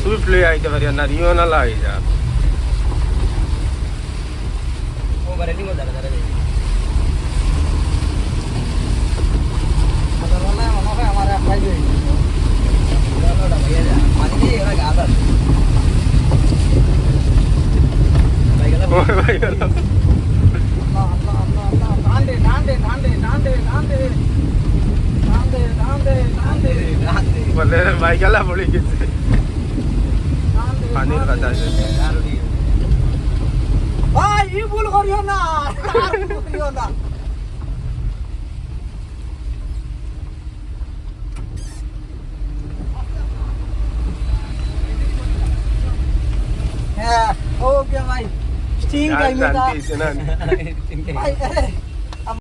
Swift লই আইতে পারি না রিও না লাই যা ও বারে নিমো দাঁড়া দাঁড়া আমার খাই দিই পানি দিয়ে ওরা গাদা ভাই গেল বলে ভাই গেলা পড়ে গেছে পানির কথা ভাই ই ভুল করিও না করিও না হ্যাঁ ওকে ভাই স্টিং টাইম এটা ভাই